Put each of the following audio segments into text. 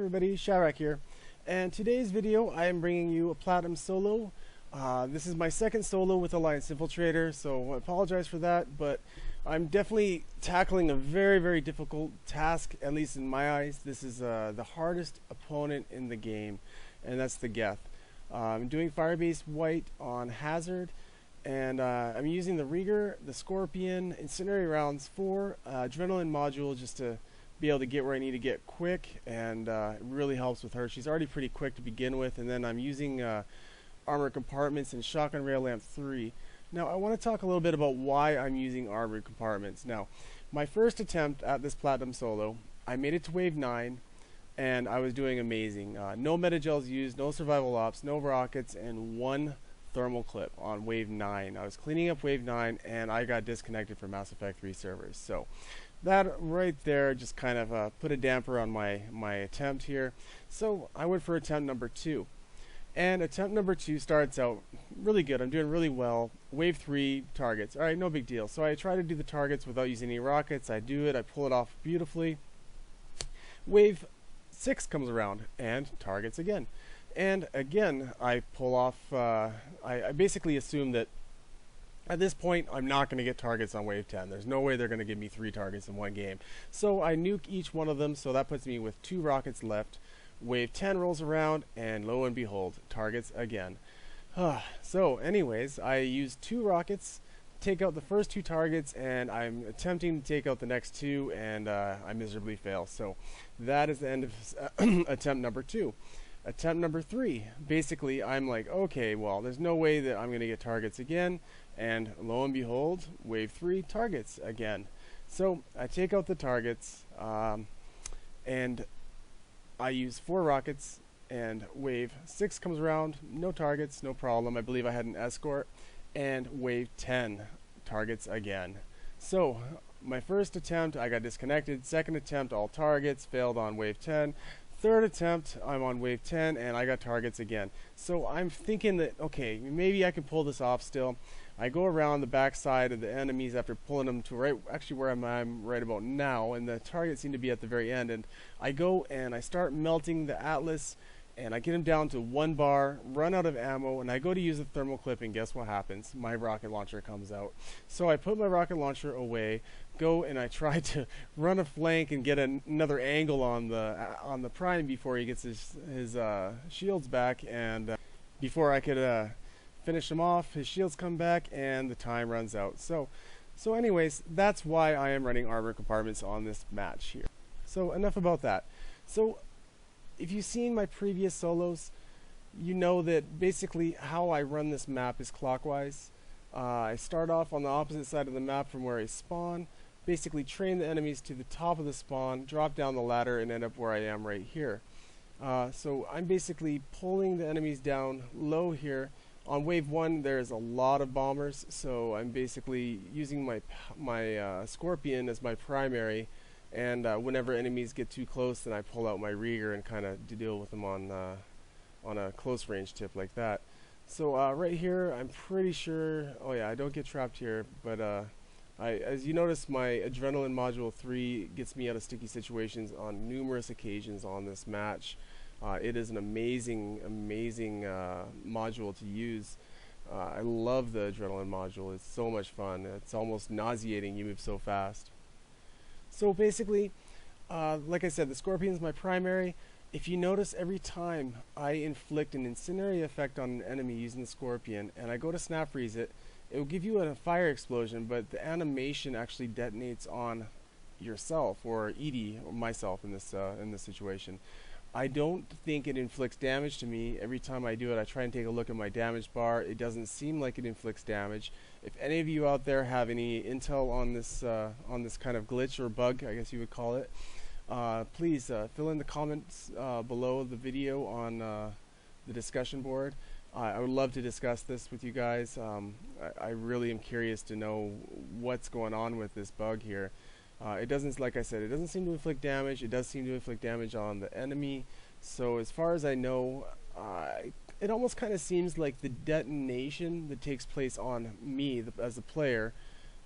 everybody, Shadrach here, and today's video I am bringing you a Platinum solo. This is my second solo with Alliance Infiltrator, so I apologize for that, but I'm definitely tackling a very difficult task, at least in my eyes. This is the hardest opponent in the game, and that's the Geth. I'm doing Firebase White on Hazard, and I'm using the Rigger, the Scorpion, Incendiary Rounds 4, Adrenaline module just to be able to get where I need to get quick, and it really helps with her. She's already pretty quick to begin with, and then I'm using armor compartments and shotgun rail lamp 3. Now I want to talk a little bit about why I'm using armored compartments. Now, my first attempt at this Platinum solo, I made it to wave 9, and I was doing amazing. No metagels used, no survival ops, no rockets, and 1 thermal clip on wave 9. I was cleaning up wave 9, and I got disconnected from Mass Effect 3 servers. So that right there just kind of put a damper on my attempt here. So I went for attempt number 2. And attempt number 2 starts out really good. I'm doing really well. Wave 3 targets. Alright, no big deal. So I try to do the targets without using any rockets. I do it. I pull it off beautifully. Wave 6 comes around and targets again. And again, I pull off, I basically assume that at this point, I'm not going to get targets on wave 10. There's no way they're going to give me 3 targets in one game. So I nuke each one of them, so that puts me with 2 rockets left. Wave 10 rolls around, and lo and behold, targets again. So anyways, I used 2 rockets, take out the first 2 targets, and I'm attempting to take out the next 2, and I miserably fail. So that is the end of attempt number 2. Attempt number 3, basically I'm like, okay, well, there's no way that I'm going to get targets again, and lo and behold, wave 3 targets again. So I take out the targets, and I use 4 rockets, and wave 6 comes around, no targets, no problem. I believe I had an escort, and wave 10 targets again. So my first attempt, I got disconnected. Second attempt, all targets, failed on wave 10. Third attempt, I'm on wave 10, and I got targets again. So I'm thinking that, okay, maybe I can pull this off still. I go around the backside of the enemies after pulling them to right, actually where I'm right about now, and the targets seem to be at the very end. And I go and I start melting the Atlas, and I get him down to 1 bar, run out of ammo, and I go to use a thermal clip, and guess what happens? My rocket launcher comes out. So I put my rocket launcher away, go and I try to run a flank and get another angle on the Prime before he gets his shields back, and before I could finish him off, his shields come back and the time runs out. So anyways, that's why I am running armor compartments on this match here. So enough about that. So if you've seen my previous solos, you know that basically how I run this map is clockwise. I start off on the opposite side of the map from where I spawn, basically train the enemies to the top of the spawn, drop down the ladder, and end up where I am right here. So I'm basically pulling the enemies down low here. On wave 1 there's a lot of bombers, so I'm basically using my Scorpion as my primary, and whenever enemies get too close, then I pull out my Rigger and kind of deal with them on a close range tip like that. So right here, I'm pretty sure, oh yeah, I don't get trapped here, but as you notice, my Adrenaline Module 3 gets me out of sticky situations on numerous occasions on this match. It is an amazing module to use. I love the Adrenaline Module. It's so much fun. It's almost nauseating. You move so fast. So basically, like I said, the Scorpion is my primary. If you notice, every time I inflict an incendiary effect on an enemy using the Scorpion, and I go to snap freeze it, it will give you a fire explosion, but the animation actually detonates on yourself, or Edie, or myself in this situation. I don't think it inflicts damage to me. Every time I do it, I try and take a look at my damage bar. It doesn't seem like it inflicts damage. If any of you out there have any intel on this kind of glitch or bug, I guess you would call it, please fill in the comments below the video on the discussion board. I would love to discuss this with you guys. I really am curious to know what's going on with this bug here. It doesn't, like I said, it doesn't seem to inflict damage. It does seem to inflict damage on the enemy. So as far as I know, it almost kind of seems like the detonation that takes place on me as a player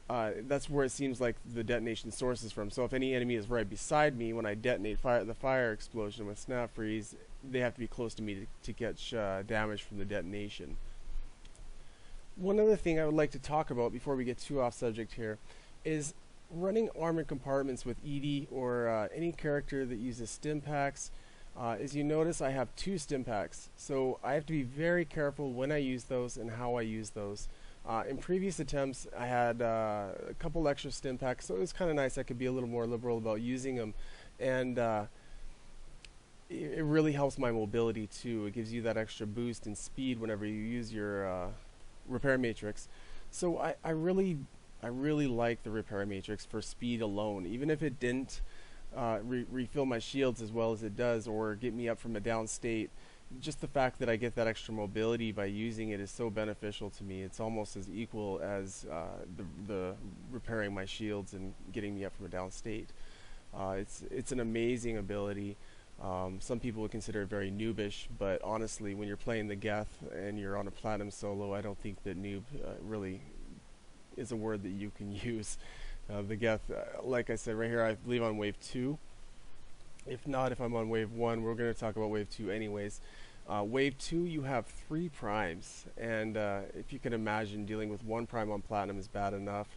that's where it seems like the detonation source is from. So if any enemy is right beside me when I detonate the fire explosion with snap freeze, they have to be close to me to catch damage from the detonation. One other thing I would like to talk about before we get too off subject here is running armored compartments with Edie or any character that uses stim packs. As you notice, I have 2 stim packs, so I have to be very careful when I use those and how I use those. In previous attempts, I had a couple extra stim packs, so it was kind of nice. I could be a little more liberal about using them, and it really helps my mobility too. It gives you that extra boost in speed whenever you use your repair matrix. So I really like the repair matrix for speed alone, even if it didn't refill my shields as well as it does, or get me up from a down state. Just the fact that I get that extra mobility by using it is so beneficial to me. It's almost as equal as the repairing my shields and getting me up from a down state. It's an amazing ability. Some people would consider it very noobish, but honestly, when you're playing the Geth and you're on a platinum solo, I don't think that noob really is a word that you can use. The Geth, like I said right here, I believe on wave 2. If not, if I'm on wave 1, we're going to talk about wave 2 anyways. Wave 2, you have 3 primes, and if you can imagine, dealing with 1 prime on platinum is bad enough.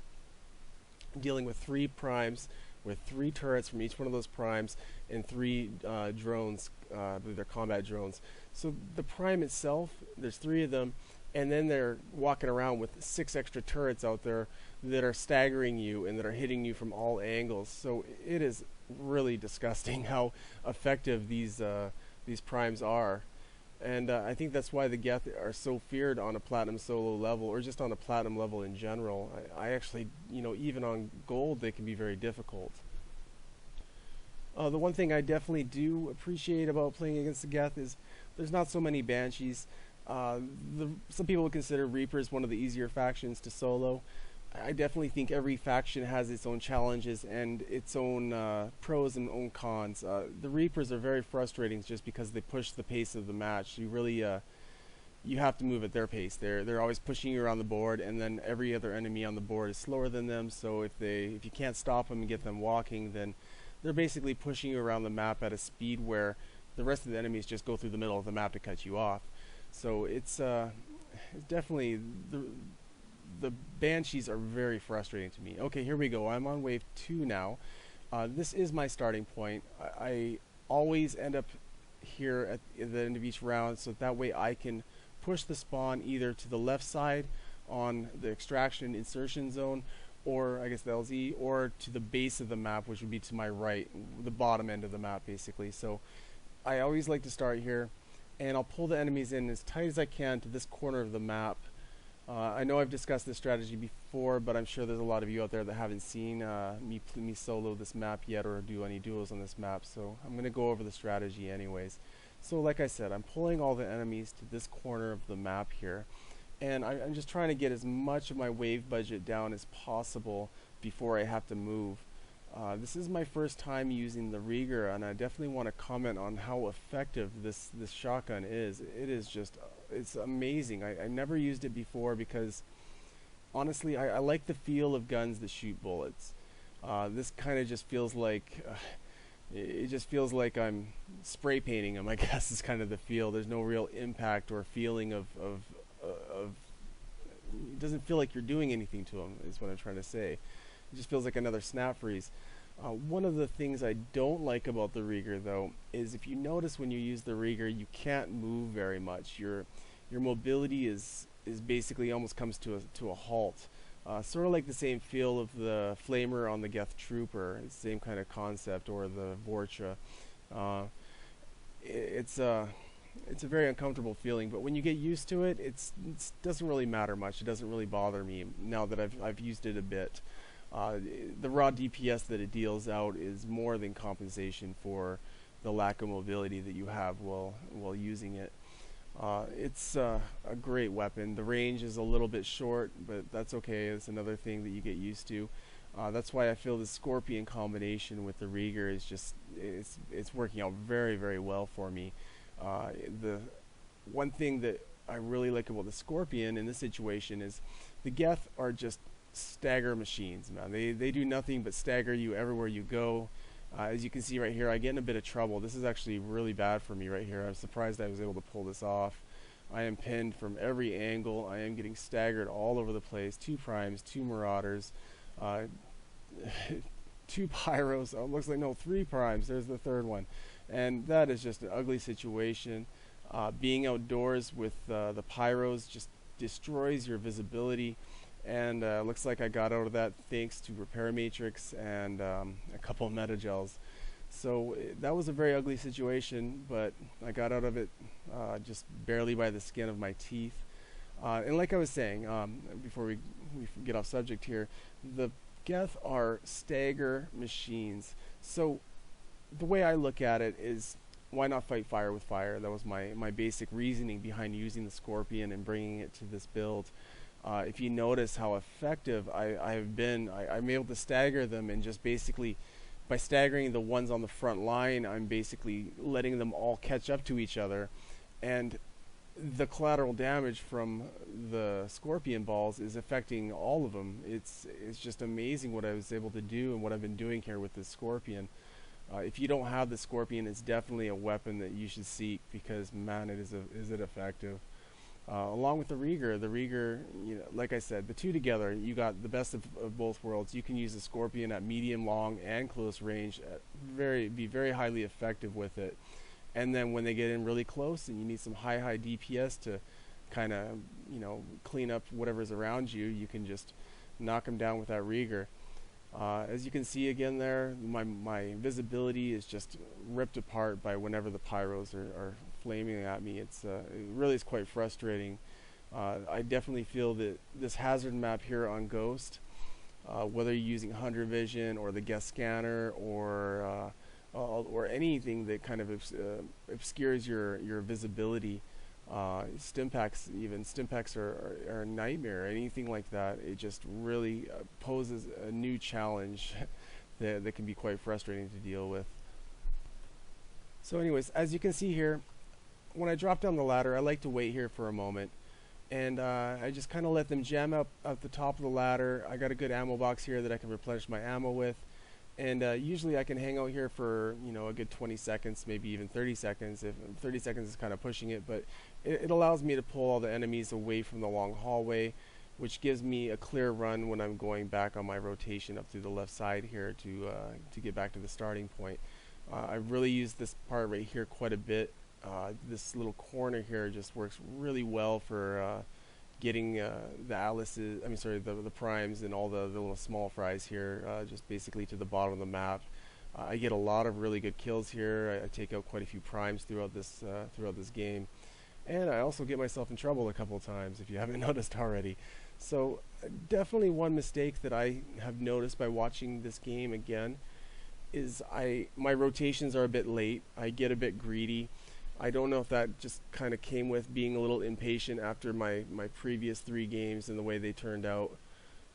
Dealing with 3 primes with 3 turrets from each one of those primes and 3 drones, I believe they're combat drones. So the prime itself, there's 3 of them, and then they're walking around with 6 extra turrets out there that are staggering you and that are hitting you from all angles. So it is really disgusting how effective these primes are, and I think that's why the Geth are so feared on a platinum solo level, or just on a platinum level in general. I actually, even on gold, they can be very difficult. The one thing I definitely do appreciate about playing against the Geth is there's not so many Banshees. Some people would consider Reapers one of the easier factions to solo. I definitely think every faction has its own challenges and its own pros and own cons. The Reapers are very frustrating just because they push the pace of the match. You really you have to move at their pace. They're always pushing you around the board, and then every other enemy on the board is slower than them. So if you can't stop them and get them walking, then they're basically pushing you around the map at a speed where the rest of the enemies just go through the middle of the map to cut you off. So it's definitely the Banshees are very frustrating to me. Okay, here we go. I'm on wave 2 now. This is my starting point. I always end up here at the end of each round, so that way I can push the spawn either to the left side on the extraction insertion zone, or I guess the LZ, or to the base of the map, which would be to my right, the bottom end of the map basically. So I always like to start here, and I'll pull the enemies in as tight as I can to this corner of the map. I know I've discussed this strategy before, but I'm sure there's a lot of you out there that haven't seen me solo this map yet or do any duos on this map, so I'm going to go over the strategy anyways. So like I said, I'm pulling all the enemies to this corner of the map here, and I'm just trying to get as much of my wave budget down as possible before I have to move. This is my first time using the Rieger, and I definitely want to comment on how effective this shotgun is. It is just, it's amazing. I never used it before because honestly I like the feel of guns that shoot bullets. This kind of just feels like it just feels like I'm spray painting them, I guess is kind of the feel. There's no real impact or feeling of it doesn't feel like you're doing anything to them, is what I'm trying to say. It just feels like another snap freeze. One of the things I don't like about the Rieger though is if you notice when you use the Rieger, you can't move very much. Your mobility is basically almost comes to a halt. Sort of like the same feel of the Flamer on the Geth Trooper. It's the same kind of concept, or the Vorcha. It's a very uncomfortable feeling, but when you get used to it, it doesn't really matter much. It doesn't really bother me now that I've used it a bit. The raw DPS that it deals out is more than compensation for the lack of mobility that you have while using it. It's a great weapon. The range is a little bit short, but that's okay. It's another thing that you get used to. That's why I feel the Scorpion combination with the Rieger is just it's working out very, very well for me. The one thing that I really like about the Scorpion in this situation is the Geth are just stagger machines, man. They do nothing but stagger you everywhere you go. As you can see right here, I get in a bit of trouble. This is actually really bad for me right here. I'm surprised I was able to pull this off. I am pinned from every angle. I am getting staggered all over the place. 2 primes, 2 marauders, 2 pyros. Oh, looks like, no, 3 primes. There's the 3rd one. And that is just an ugly situation. Being outdoors with the pyros just destroys your visibility. And looks like I got out of that thanks to Repair Matrix and a couple of metagels. So that was a very ugly situation, but I got out of it just barely by the skin of my teeth. And like I was saying, before we get off subject here, the Geth are stagger machines. So the way I look at it is, why not fight fire with fire? That was my basic reasoning behind using the Scorpion and bringing it to this build. If you notice how effective I've been, I'm able to stagger them, and just basically by staggering the ones on the front line, I'm basically letting them all catch up to each other, and the collateral damage from the Scorpion balls is affecting all of them. It's just amazing what I was able to do and what I've been doing here with this Scorpion. If you don't have the Scorpion, it's definitely a weapon that you should seek, because man, is it effective. Along with the Rieger, you know, like I said, the two together, you got the best of both worlds. You can use the Scorpion at medium, long, and close range, be very highly effective with it. And then when they get in really close and you need some high DPS to kind of, you know, clean up whatever's around you, you can just knock them down with that Rieger. As you can see again there, my visibility is just ripped apart by whenever the pyros are flaming at me. It really is quite frustrating. I definitely feel that this hazard map here on Ghost, whether you're using Hunter Vision or the Geth scanner or anything that kind of obscures your visibility, Stimpaks are a nightmare. Anything like that, it just really poses a new challenge that can be quite frustrating to deal with. So anyways, as you can see here, when I drop down the ladder, I like to wait here for a moment, and I just kind of let them jam up at the top of the ladder. I got a good ammo box here that I can replenish my ammo with, and usually I can hang out here for, you know, a good 20 seconds, maybe even 30 seconds. If 30 seconds is kind of pushing it, but it allows me to pull all the enemies away from the long hallway, which gives me a clear run when I'm going back on my rotation up through the left side here to get back to the starting point. I really use this part right here quite a bit. This little corner here just works really well for getting the primes and all the little small fries here, just basically to the bottom of the map. I get a lot of really good kills here. I take out quite a few primes throughout this game, and I also get myself in trouble a couple of times, if you haven't noticed already. So definitely one mistake that I have noticed by watching this game again is my rotations are a bit late. I get a bit greedy. I don't know if that just kind of came with being a little impatient after my previous 3 games and the way they turned out.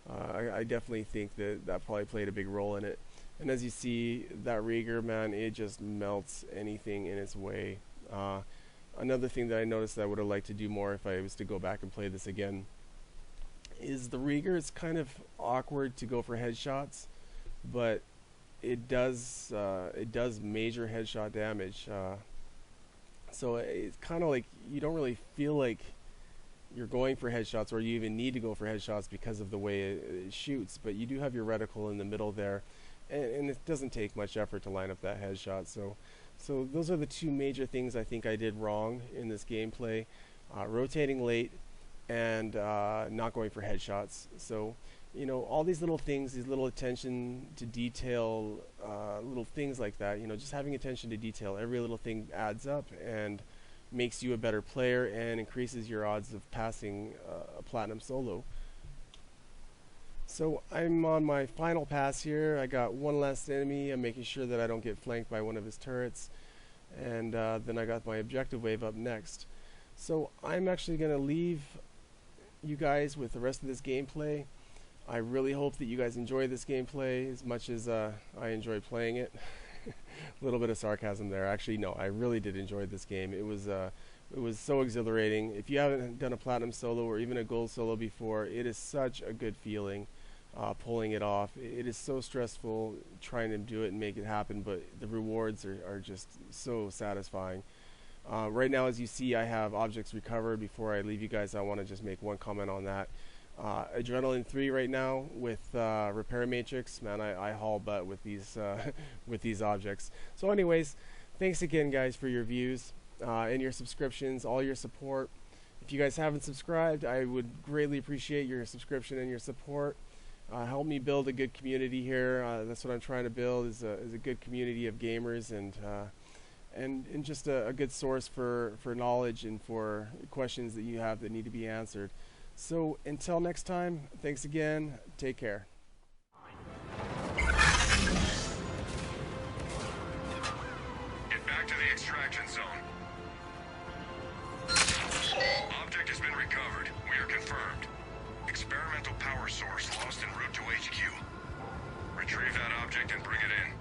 I definitely think that probably played a big role in it. And as you see, that Rieger, man, it just melts anything in its way. Another thing that I noticed that I would have liked to do more if I was to go back and play this again is the Rieger is kind of awkward to go for headshots, but it does major headshot damage. So it's kind of like you don't really feel like you're going for headshots, or you even need to go for headshots because of the way it shoots, but you do have your reticle in the middle there, and it doesn't take much effort to line up that headshot. So those are the 2 major things I think I did wrong in this gameplay: rotating late and not going for headshots. So, you know, all these little things, these little attention to detail, little things like that, you know, just having attention to detail, every little thing adds up and makes you a better player and increases your odds of passing a platinum solo. So I'm on my final pass here. I got one last enemy. I'm making sure that I don't get flanked by one of his turrets, and then I got my objective wave up next. So I'm actually going to leave you guys with the rest of this gameplay. I really hope that you guys enjoy this gameplay as much as I enjoy playing it. A little bit of sarcasm there. Actually, no, I really did enjoy this game. It was so exhilarating. If you haven't done a platinum solo or even a gold solo before, it is such a good feeling. pulling it off. It is so stressful trying to do it and make it happen, but the rewards are just so satisfying. Right now, as you see, I have objects recovered. Before I leave you guys, I want to just make one comment on that. Adrenaline 3 right now with Repair Matrix, man, I haul butt with these with these objects. So anyways, thanks again guys for your views and your subscriptions, all your support. If you guys haven't subscribed, I would greatly appreciate your subscription and your support. Help me build a good community here. That's what I'm trying to build, is a good community of gamers and just a good source for knowledge and for questions that you have that need to be answered. So until next time, thanks again. Take care. Get back to the extraction zone. Object has been recovered. We are confirmed. Experimental power source lost en route to HQ. Retrieve that object and bring it in.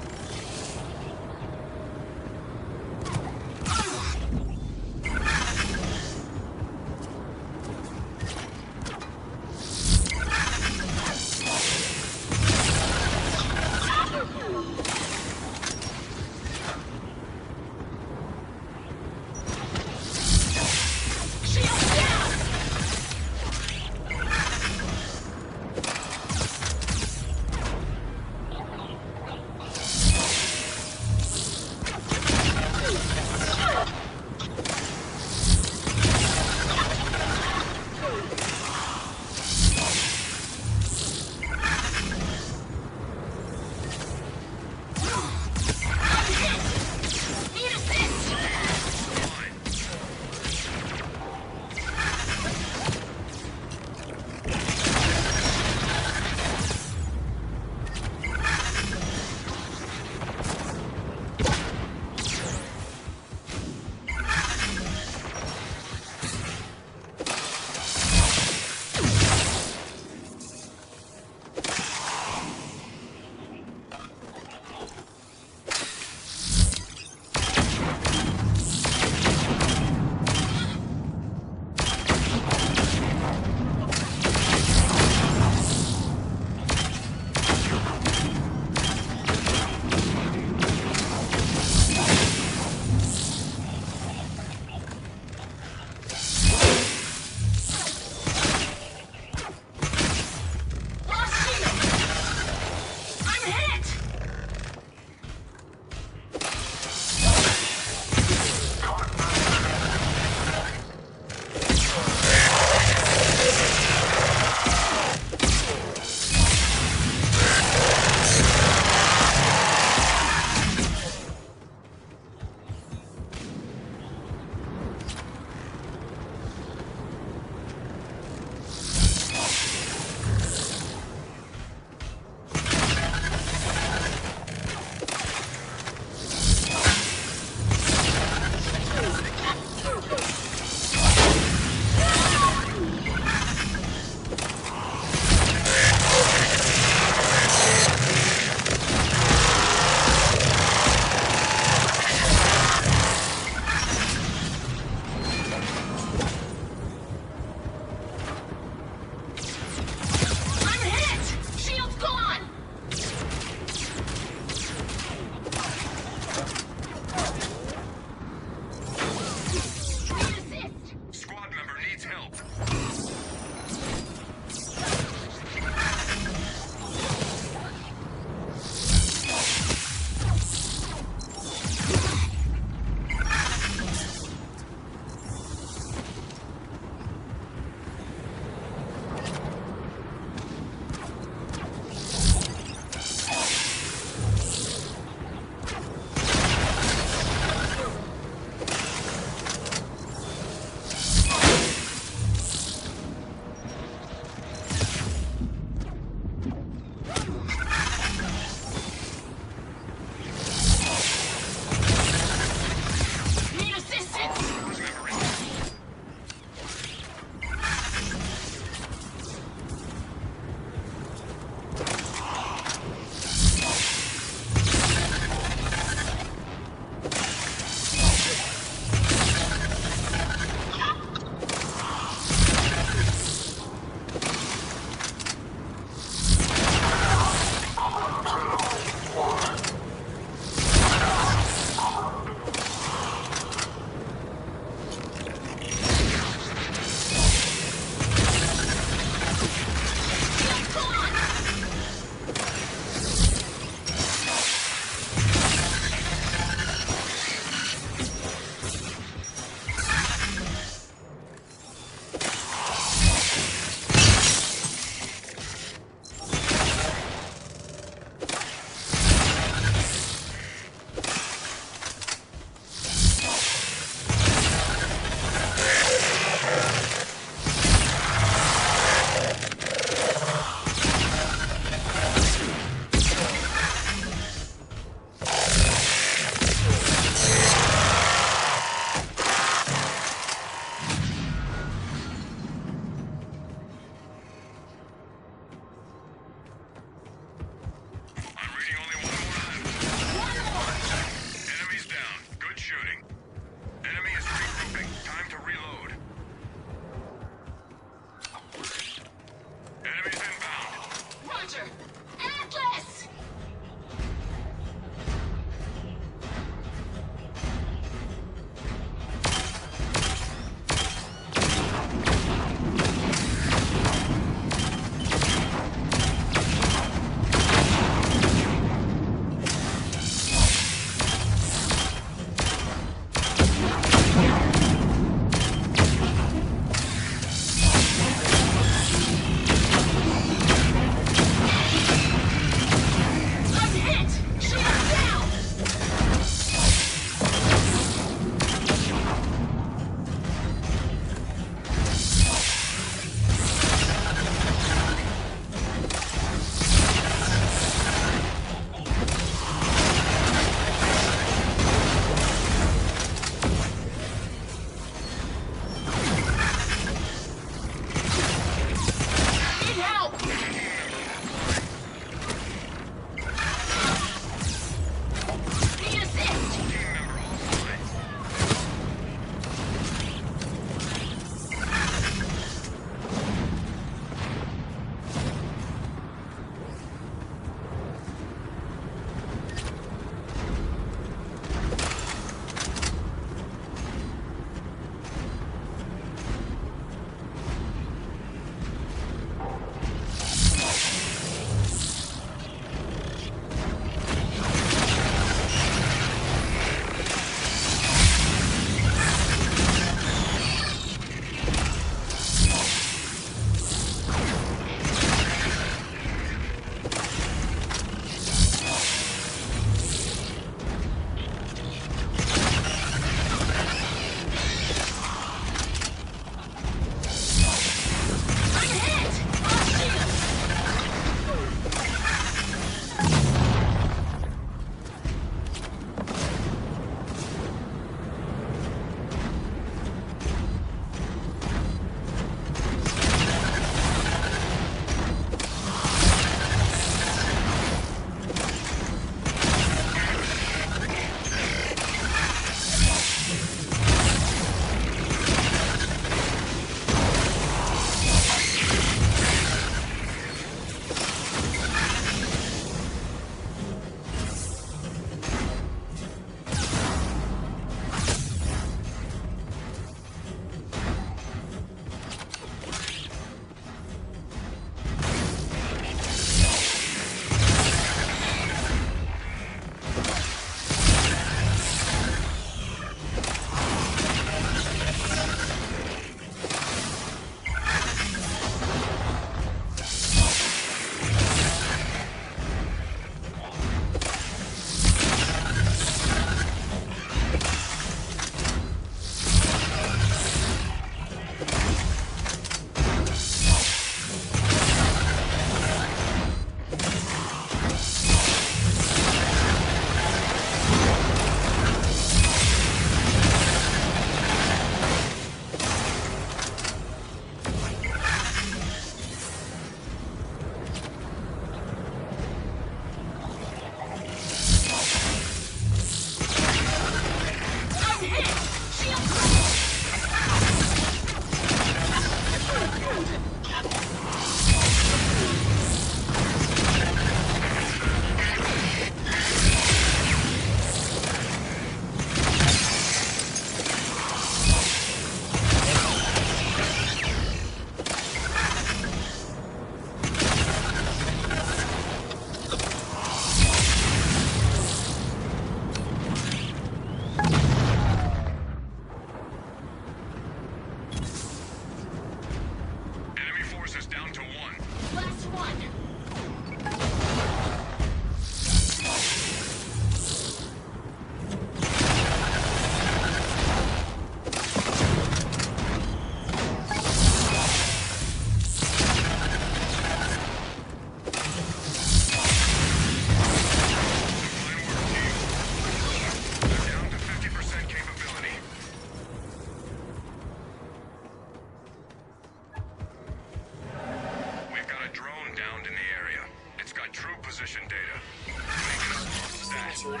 Good work.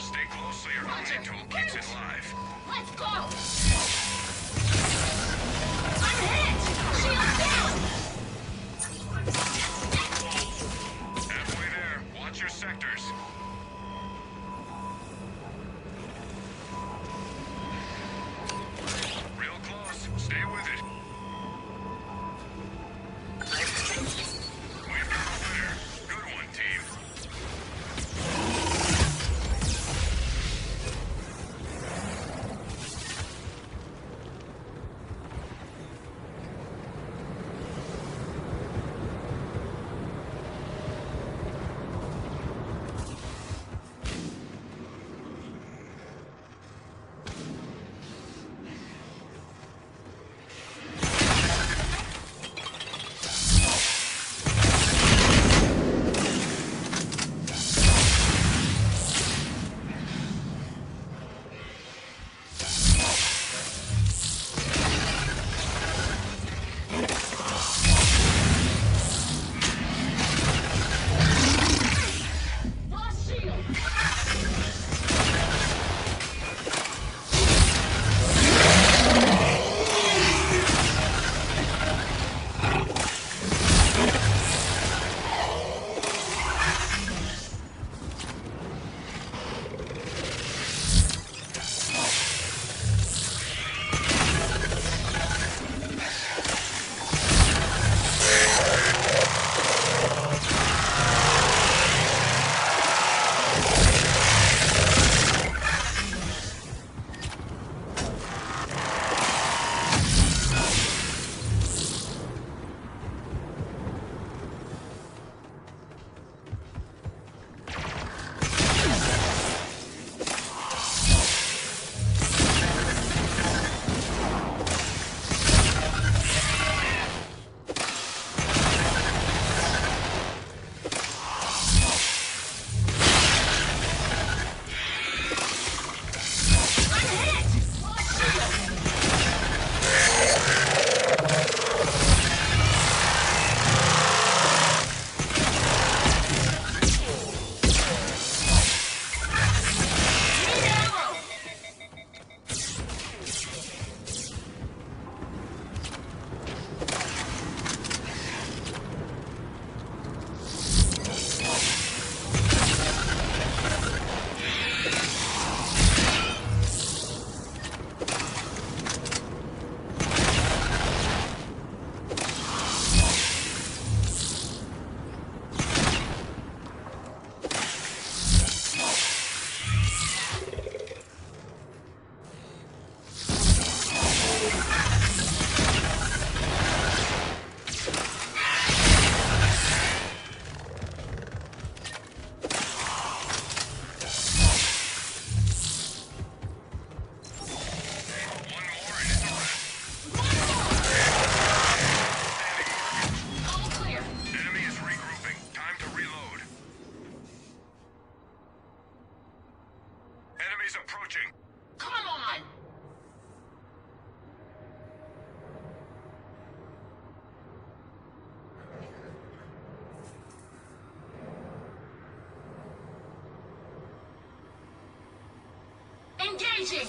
Stay close so your hunting tool keeps it live. Let's go! I'm hit! Shield down! Halfway there. Watch your sectors. Real close. Stay with it. We've got a winner. Good one, team. approaching. Come on! Engaging!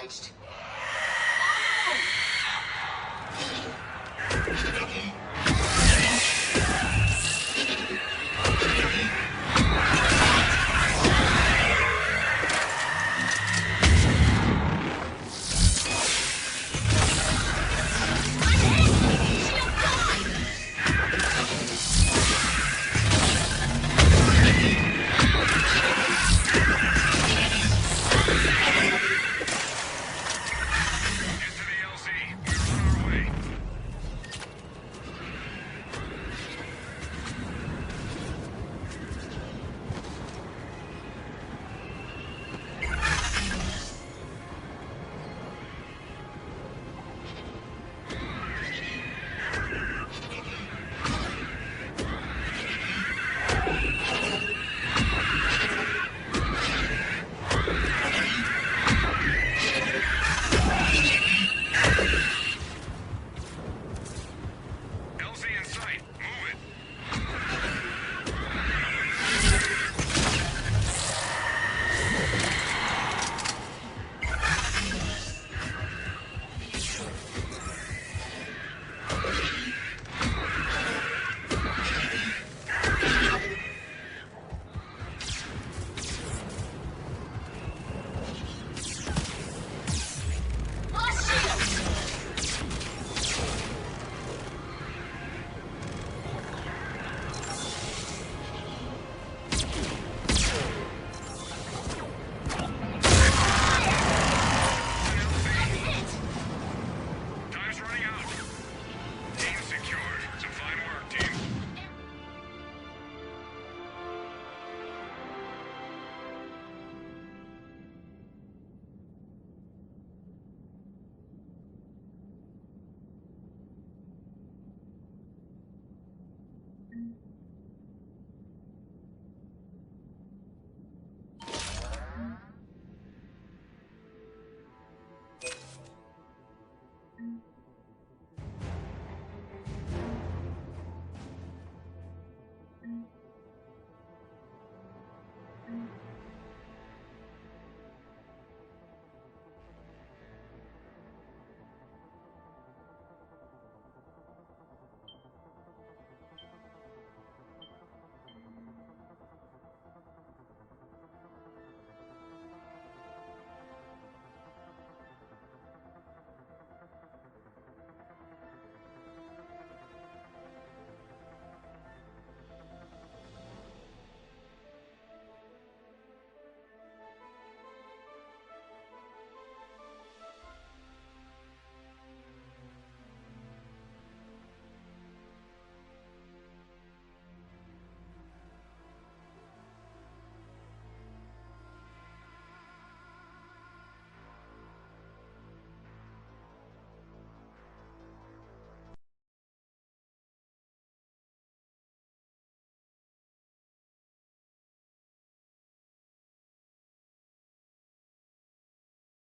Obliged.